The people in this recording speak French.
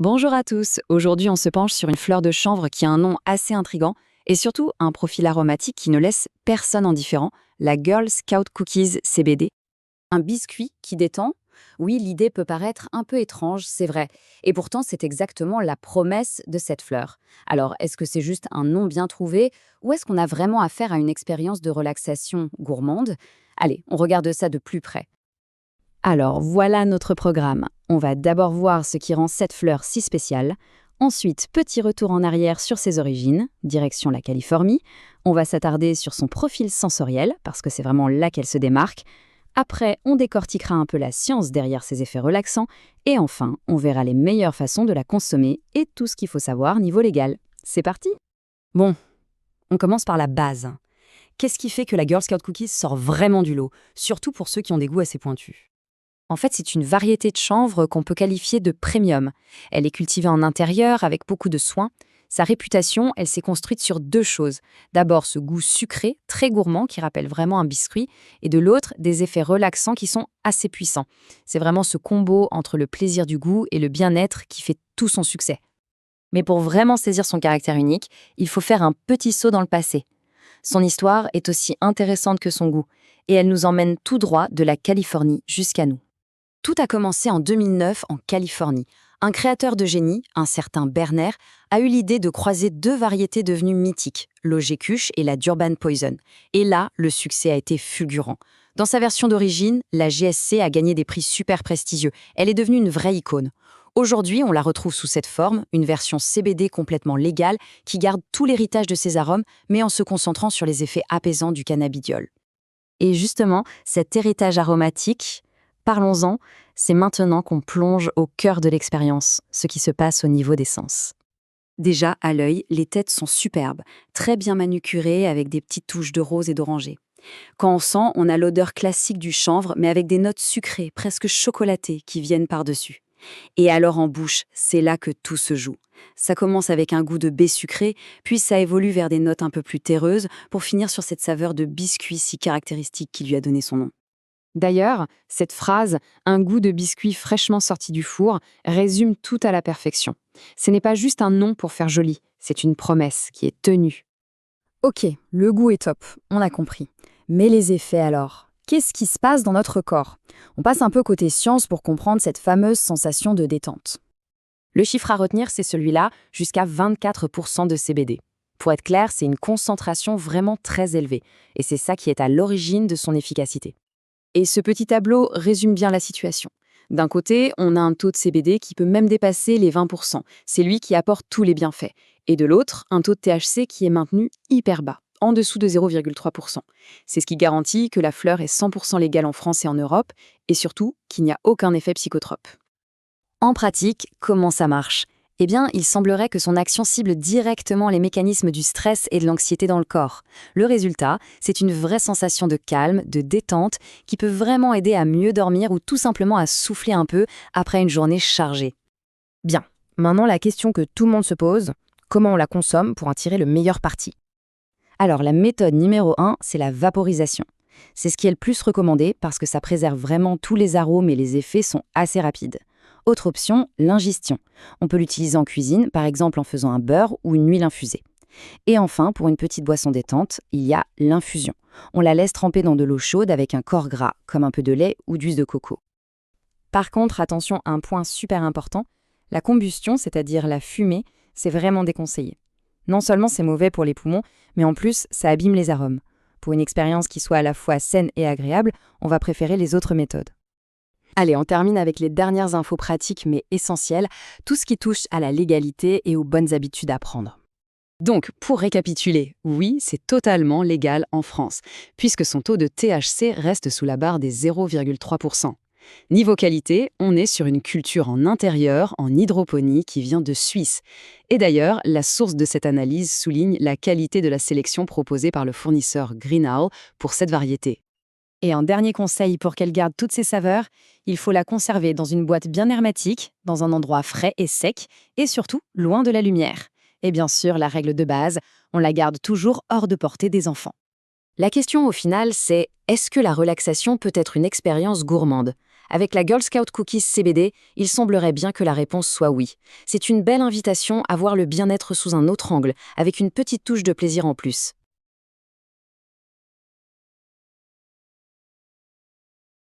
Bonjour à tous, aujourd'hui on se penche sur une fleur de chanvre qui a un nom assez intriguant et surtout un profil aromatique qui ne laisse personne indifférent, la Girl Scout Cookies CBD. Un biscuit qui détend? Oui, l'idée peut paraître un peu étrange, c'est vrai. Et pourtant, c'est exactement la promesse de cette fleur. Alors, est-ce que c'est juste un nom bien trouvé ou est-ce qu'on a vraiment affaire à une expérience de relaxation gourmande? Allez, on regarde ça de plus près. Alors, voilà notre programme. On va d'abord voir ce qui rend cette fleur si spéciale. Ensuite, petit retour en arrière sur ses origines, direction la Californie. On va s'attarder sur son profil sensoriel, parce que c'est vraiment là qu'elle se démarque. Après, on décortiquera un peu la science derrière ses effets relaxants. Et enfin, on verra les meilleures façons de la consommer et tout ce qu'il faut savoir niveau légal. C'est parti? Bon, on commence par la base. Qu'est-ce qui fait que la Girl Scout Cookies sort vraiment du lot, surtout pour ceux qui ont des goûts assez pointus? En fait, c'est une variété de chanvre qu'on peut qualifier de premium. Elle est cultivée en intérieur avec beaucoup de soin. Sa réputation, elle s'est construite sur deux choses. D'abord, ce goût sucré, très gourmand, qui rappelle vraiment un biscuit, et de l'autre, des effets relaxants qui sont assez puissants. C'est vraiment ce combo entre le plaisir du goût et le bien-être qui fait tout son succès. Mais pour vraiment saisir son caractère unique, il faut faire un petit saut dans le passé. Son histoire est aussi intéressante que son goût, et elle nous emmène tout droit de la Californie jusqu'à nous. Tout a commencé en 2009 en Californie. Un créateur de génie, un certain Berner, a eu l'idée de croiser deux variétés devenues mythiques, l'Ojekush et la Durban Poison. Et là, le succès a été fulgurant. Dans sa version d'origine, la GSC a gagné des prix super prestigieux. Elle est devenue une vraie icône. Aujourd'hui, on la retrouve sous cette forme, une version CBD complètement légale qui garde tout l'héritage de ses arômes, mais en se concentrant sur les effets apaisants du cannabidiol. Et justement, cet héritage aromatique, parlons-en, c'est maintenant qu'on plonge au cœur de l'expérience, ce qui se passe au niveau des sens. Déjà, à l'œil, les têtes sont superbes, très bien manucurées avec des petites touches de rose et d'oranger. Quand on sent, on a l'odeur classique du chanvre, mais avec des notes sucrées, presque chocolatées, qui viennent par-dessus. Et alors en bouche, c'est là que tout se joue. Ça commence avec un goût de baie sucré, puis ça évolue vers des notes un peu plus terreuses, pour finir sur cette saveur de biscuit si caractéristique qui lui a donné son nom. D'ailleurs, cette phrase « un goût de biscuit fraîchement sorti du four » résume tout à la perfection. Ce n'est pas juste un nom pour faire joli, c'est une promesse qui est tenue. Ok, le goût est top, on a compris. Mais les effets alors? Qu'est-ce qui se passe dans notre corps? On passe un peu côté science pour comprendre cette fameuse sensation de détente. Le chiffre à retenir, c'est celui-là, jusqu'à 24% de CBD. Pour être clair, c'est une concentration vraiment très élevée, et c'est ça qui est à l'origine de son efficacité. Et ce petit tableau résume bien la situation. D'un côté, on a un taux de CBD qui peut même dépasser les 20%. C'est lui qui apporte tous les bienfaits. Et de l'autre, un taux de THC qui est maintenu hyper bas, en dessous de 0,3%. C'est ce qui garantit que la fleur est 100% légale en France et en Europe, et surtout qu'il n'y a aucun effet psychotrope. En pratique, comment ça marche? Eh bien, il semblerait que son action cible directement les mécanismes du stress et de l'anxiété dans le corps. Le résultat, c'est une vraie sensation de calme, de détente, qui peut vraiment aider à mieux dormir ou tout simplement à souffler un peu après une journée chargée. Bien, maintenant la question que tout le monde se pose, comment on la consomme pour en tirer le meilleur parti? Alors, la méthode numéro 1, c'est la vaporisation. C'est ce qui est le plus recommandé parce que ça préserve vraiment tous les arômes et les effets sont assez rapides. Autre option, l'ingestion. On peut l'utiliser en cuisine, par exemple en faisant un beurre ou une huile infusée. Et enfin, pour une petite boisson détente, il y a l'infusion. On la laisse tremper dans de l'eau chaude avec un corps gras, comme un peu de lait ou d'huile de coco. Par contre, attention à un point super important, la combustion, c'est-à-dire la fumée, c'est vraiment déconseillé. Non seulement c'est mauvais pour les poumons, mais en plus, ça abîme les arômes. Pour une expérience qui soit à la fois saine et agréable, on va préférer les autres méthodes. Allez, on termine avec les dernières infos pratiques mais essentielles, tout ce qui touche à la légalité et aux bonnes habitudes à prendre. Donc, pour récapituler, oui, c'est totalement légal en France, puisque son taux de THC reste sous la barre des 0,3%. Niveau qualité, on est sur une culture en intérieur, en hydroponie, qui vient de Suisse. Et d'ailleurs, la source de cette analyse souligne la qualité de la sélection proposée par le fournisseur Green Owl pour cette variété. Et un dernier conseil pour qu'elle garde toutes ses saveurs, il faut la conserver dans une boîte bien hermétique, dans un endroit frais et sec, et surtout loin de la lumière. Et bien sûr, la règle de base, on la garde toujours hors de portée des enfants. La question au final, c'est est-ce que la relaxation peut être une expérience gourmande? Avec la Girl Scout Cookies CBD, il semblerait bien que la réponse soit oui. C'est une belle invitation à voir le bien-être sous un autre angle, avec une petite touche de plaisir en plus.